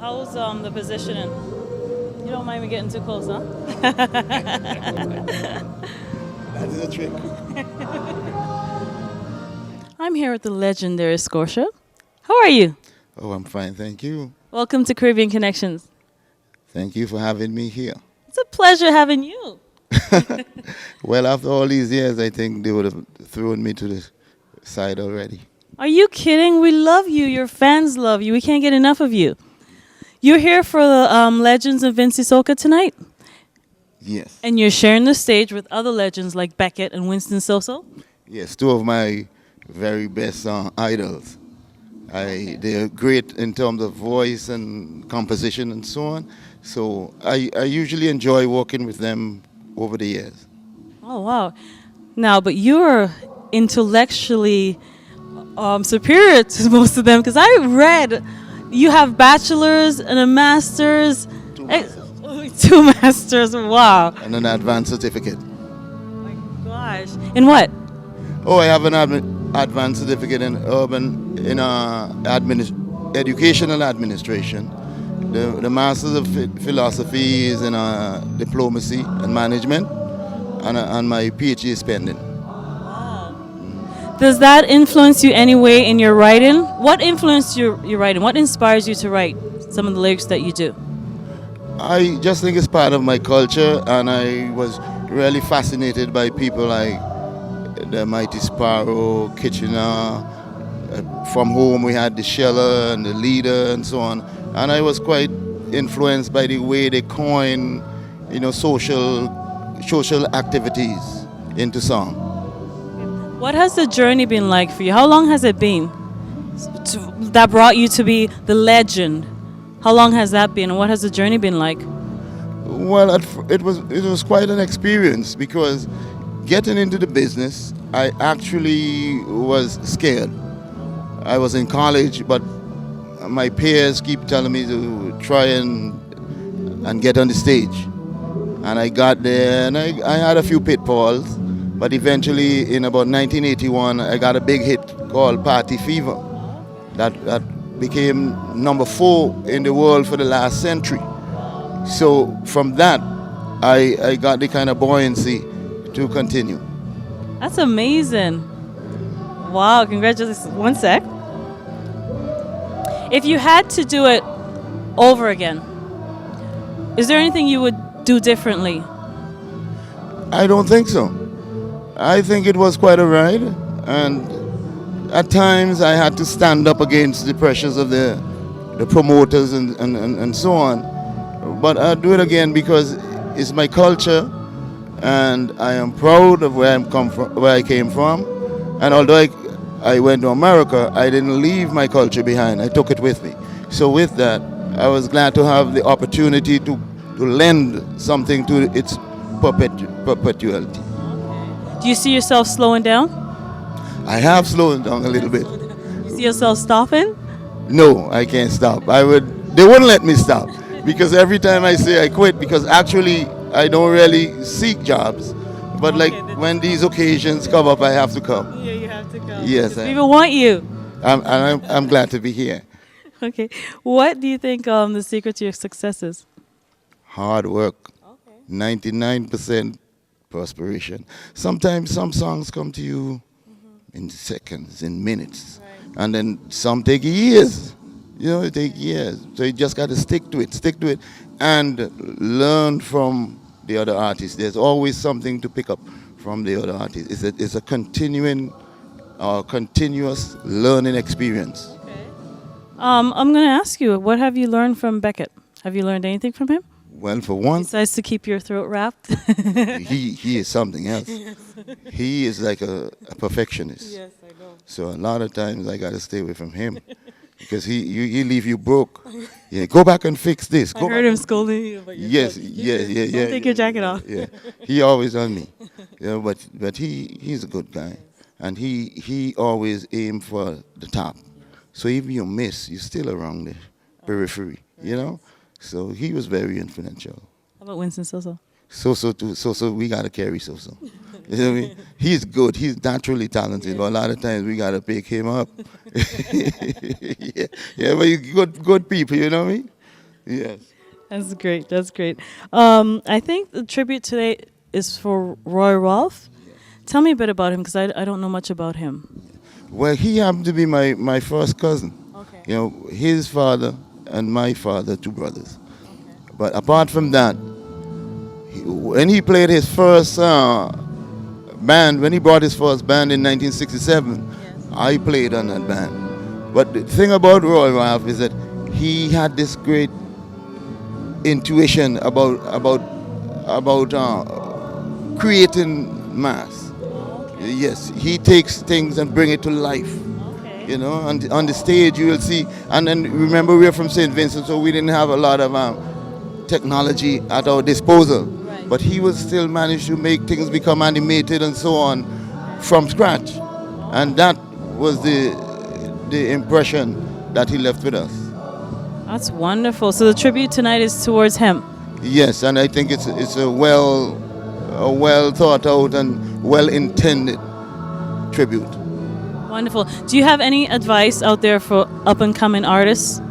How's the positioning? You don't mind me getting too close, huh? That is a trick. I'm here with the legendary Scorcher. How are you? Oh, I'm fine, thank you. Welcome to Caribbean Connections. Thank you for having me here. It's a pleasure having you. Well, after all these years, I think they would have thrown me to the side already. Are you kidding? We love you. Your fans love you. We can't get enough of you. You're here for the Legends of Vincy Soca tonight, Yes. and you're sharing the stage with other legends like Beckett and Winston Soso. Yes, two of my very best idols. They're great in terms of voice and composition and so on. So I usually enjoy working with them over the years. Oh, wow. Now, but you're intellectually superior to most of them because I read you have bachelor's and a master's. Two Eh, masters. Two masters. Wow. And an advanced certificate. Oh my gosh. In what? Oh, I have an advanced certificate in educational administration. The Masters of Philosophy is in diplomacy and management, and my PhD is pending. Does that influence you any way in your writing? What influenced your writing? What inspires you to write some of the lyrics that you do? I just think it's part of my culture, and I was really fascinated by people like the Mighty Sparrow, Kitchener. From home we had the Sheller and the Leader and so on. And I was quite influenced by the way they coin, social activities into song. What has the journey been like for you? How long has it been that brought you to be the legend? How long has that been, and what has the journey been like? Well, it was quite an experience because getting into the business, I actually was scared. I was in college, but my peers keep telling me to try and get on the stage. And I got there, and I had a few pitfalls, but eventually in about 1981, I got a big hit called Party Fever. That became number 4 in the world for the last century. So from that, I got the kind of buoyancy to continue. That's amazing. Wow, congratulations. One sec. If you had to do it over again, is there anything you would do differently? I don't think so. I think it was quite a ride, and at times I had to stand up against the pressures of the promoters and so on. But I'll do it again because it's my culture, and I am proud of where I came from. And although I went to America, I didn't leave my culture behind. I took it with me. So with that, I was glad to have the opportunity to lend something to its perpetuality. Do you see yourself slowing down? I have slowed down a little bit. You see yourself stopping? No, I can't stop. They wouldn't let me stop because every time I say I quit, because actually I don't really seek jobs, but like when these occasions come up, I have to come. Yeah, you have to come. Yes, People want you. I'm glad to be here. Okay. What do you think the secret to your success is? Hard work. Okay. 99% perspiration. Sometimes some songs come to you in seconds, in minutes, and then some take years. It take years. So you just got to stick to it, and learn from the other artists. There's always something to pick up from the other artists. It's a continuous learning experience. Okay. I'm going to ask you, what have you learned from Beckett? Have you learned anything from him? Well, for one, Besides to keep your throat wrapped? he is something else. He is like a perfectionist. Yes, I know. So a lot of times I got to stay away from him because he leave you broke. Yeah, go back and fix this. I heard him scolding you. But Yes, like, yeah. Don't take your jacket off. Yeah, he always on me. But he's a good guy, and he always aim for the top. So even you miss, you're still around the periphery. So he was very influential. How about Winston Soso? So too. So we gotta carry so. You know what I mean? He's good. He's naturally talented, but a lot of times we gotta pick him up. yeah, but he's good people. You know what I mean? Yes. That's great. That's great. I think the tribute today is for Roy Rolfe. Tell me a bit about him because I don't know much about him. Well, he happened to be my first cousin. Okay. You know, his father and my father, two brothers. But apart from that, when he played his first band, when he brought his first band in 1967, Yes. I played on that band. But the thing about Roy Ralph is that he had this great intuition about creating mass. Yes, he takes things and bring it to life. Okay. You know, on the stage you will see, and then remember we're from St. Vincent, so we didn't have a lot of technology at our disposal. Right. But he was still managed to make things become animated and so on from scratch, and that was the impression that he left with us. That's wonderful. So the tribute tonight is towards him. Yes, and I think it's a well thought out and well intended tribute. Wonderful. Do you have any advice out there for up and coming artists?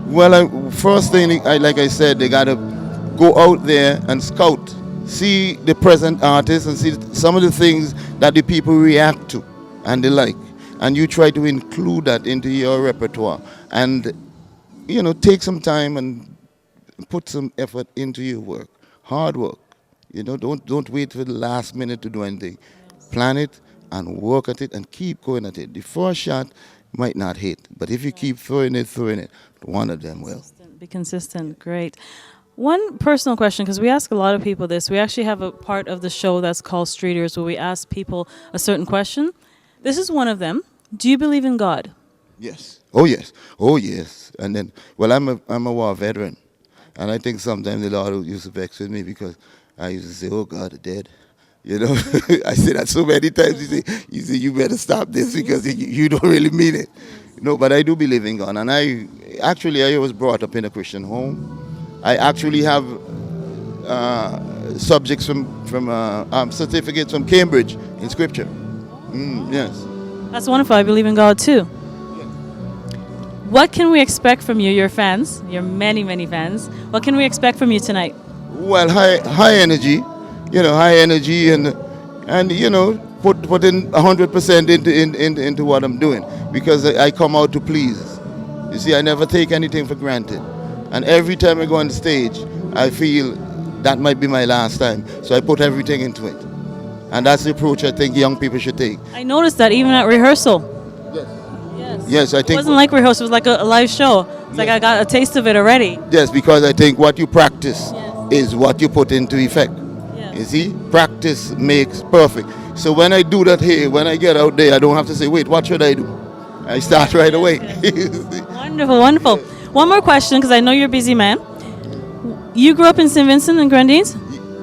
Well, first thing, like I said, they gotta go out there and scout, see the present artists and see some of the things that the people react to and they like, and you try to include that into your repertoire, and you know, take some time and put some effort into your work, hard work. You know, don't wait for the last minute to do anything. Plan it and work at it and keep going at it. The first shot might not hit, but if you keep throwing it, one of them will. Be consistent. Great. One personal question, because we ask a lot of people this. We actually have a part of the show that's called Streeters where we ask people a certain question. This is one of them. Do you believe in God? Yes. Oh yes. Oh yes. And then, well, I'm a war veteran, and I think sometimes the Lord used to vex with me because I used to say, "Oh God, the dead." You know, I say that so many times. You say, you better stop this because you don't really mean it. No, but I do believe in God, and I was brought up in a Christian home. I actually have subjects from certificates from Cambridge in Scripture. Yes. That's wonderful. I believe in God too. What can we expect from you, your fans, your many, many fans? What can we expect from you tonight? Well, high energy, high energy, and put in 100% into what I'm doing, because I come out to please. You see, I never take anything for granted, and every time I go on the stage, I feel that might be my last time, so I put everything into it, and that's the approach I think young people should take. I noticed that even at rehearsal. Yes, I think it wasn't like rehearsal; it was like a live show. It's like I got a taste of it already. Yes, because I think what you practice is what you put into effect. Yes. You see, practice makes perfect. So when I do that here, when I get out there, I don't have to say, wait, what should I do? I start right away. Wonderful, wonderful. One more question, because I know you're a busy man. You grew up in St. Vincent and Grenadines?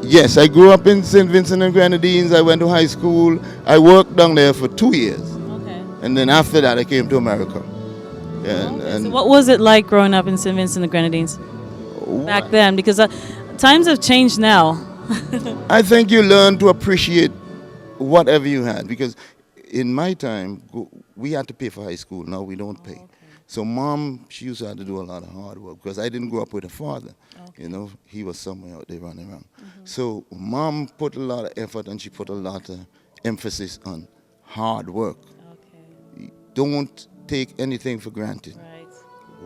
Yes, I grew up in St. Vincent and Grenadines. I went to high school. I worked down there for 2 years. And then after that, I came to America. So what was it like growing up in St. Vincent and the Grenadines back then? Because times have changed now. I think you learn to appreciate whatever you had. Because in my time, we had to pay for high school. Now we don't pay. So Mom, she used to have to do a lot of hard work, because I didn't grow up with a father. You know, he was somewhere out there running around. So Mom put a lot of effort, and she put a lot of emphasis on hard work. Don't take anything for granted. Right.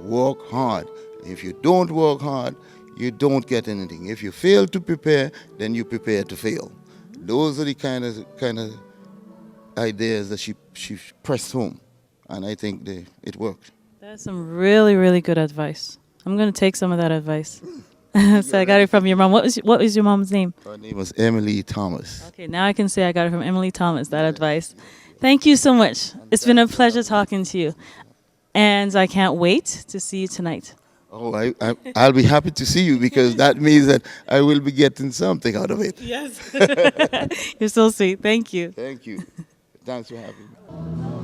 Work hard. If you don't work hard, you don't get anything. If you fail to prepare, then you prepare to fail. Those are the kind of ideas that she pressed home, and I think it worked. That's some really, really good advice. I'm going to take some of that advice. So I got it from your mom. What was your mom's name? Her name was Emily Thomas. Okay, now I can say I got it from Emily Thomas, that advice. Thank you so much. It's been a pleasure talking to you. And I can't wait to see you tonight. Oh, I'll be happy to see you, because that means that I will be getting something out of it. Yes. You're so sweet. Thank you. Thank you. Thanks for having me.